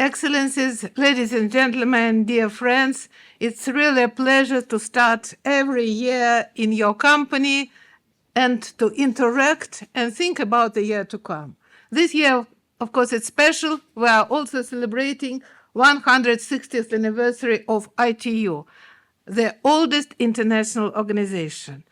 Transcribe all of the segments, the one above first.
Excellencies, ladies and gentlemen, dear friends, it's really a pleasure to start every year in your company and to interact and think about the year to come. This year, of course, it's special. We are also celebrating 160th anniversary of ITU, the oldest international organization.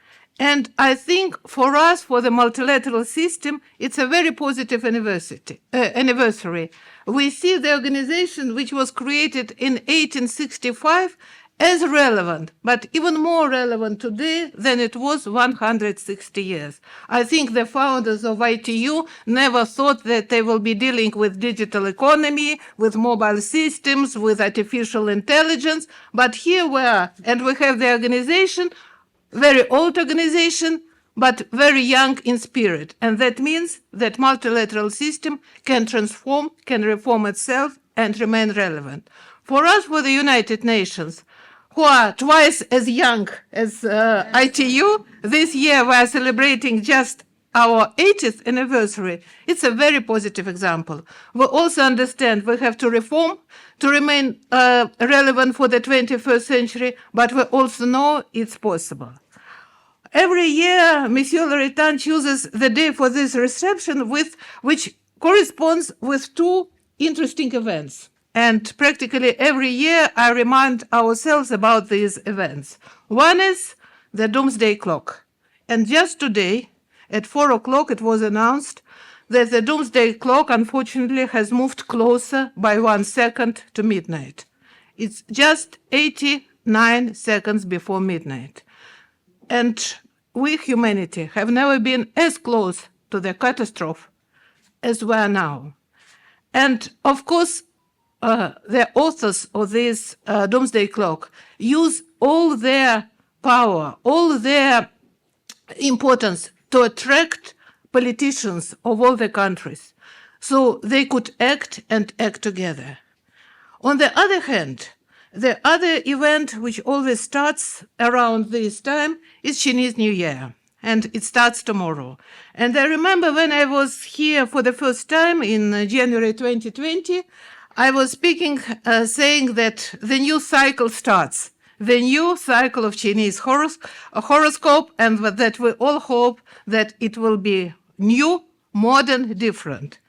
And I think for us, for the multilateral system, it's a very positive anniversary. We see the organization, which was created in 1865, as relevant, but even more relevant today than it was 160 years. I think the founders of ITU never thought that they will be dealing with digital economy, with mobile systems, with artificial intelligence, but here we are, and we have the organization, very old organization, but very young in spirit. And that means that multilateral system can transform, can reform itself, and remain relevant. For us, for the United Nations, who are twice as young as ITU, this year we are celebrating just our 80th anniversary. It's a very positive example. We also understand we have to reform to remain relevant for the 21st century, but we also know it's possible. Every year, Monsieur Loretan chooses the day for this reception, which corresponds with two interesting events. And practically every year, I remind ourselves about these events. One is the Doomsday Clock. And just today, at 4 o'clock, it was announced that the Doomsday Clock, unfortunately, has moved closer by 1 second to midnight. It's just 89 seconds before midnight. And we, humanity, have never been as close to the catastrophe as we are now. And of course, the authors of this Doomsday Clock use all their power, all their importance to attract politicians of all the countries so they could act and act together. On the other hand, the other event which always starts around this time is Chinese New Year, and it starts tomorrow. And I remember when I was here for the first time in January 2020, I was speaking, saying that the new cycle starts, the new cycle of Chinese horoscope, and that we all hope that it will be new, modern, different.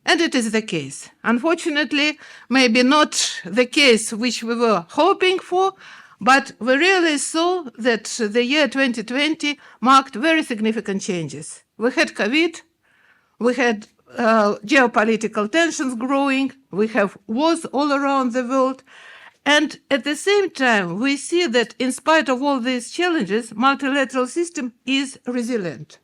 And it is the case. Unfortunately, maybe not the case which we were hoping for, but we really saw that the year 2020 marked very significant changes. We had COVID, we had geopolitical tensions growing, we have wars all around the world, and at the same time, we see that in spite of all these challenges, multilateral system is resilient.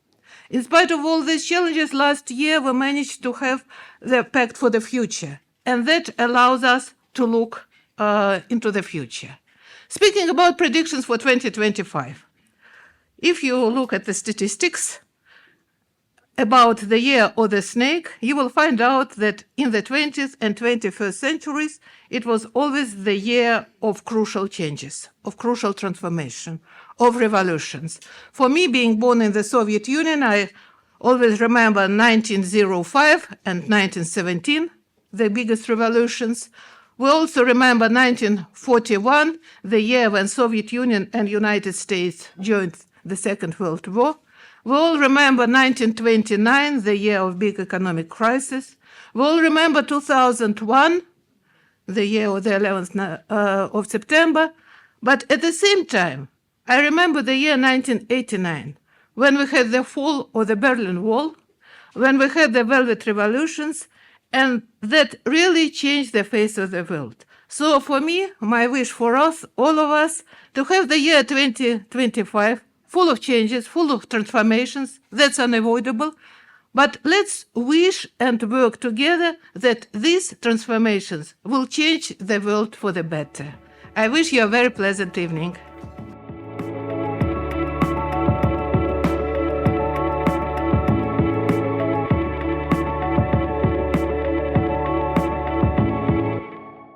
In spite of all these challenges, last year we managed to have the Pact for the Future, and that allows us to look into the future. Speaking about predictions for 2025, if you look at the statistics about the year of the snake, you will find out that in the 20th and 21st centuries, it was always the year of crucial changes, of crucial transformation, of revolutions. For me, being born in the Soviet Union, I always remember 1905 and 1917, the biggest revolutions. We also remember 1941, the year when Soviet Union and United States joined the Second World War. We all remember 1929, the year of big economic crisis. We all remember 2001, the year of the 11th of September. But at the same time, I remember the year 1989, when we had the fall of the Berlin Wall, when we had the Velvet Revolutions, and that really changed the face of the world. So for me, my wish for us, all of us, to have the year 2025 full of changes, full of transformations, that's unavoidable. But let's wish and work together that these transformations will change the world for the better. I wish you a very pleasant evening.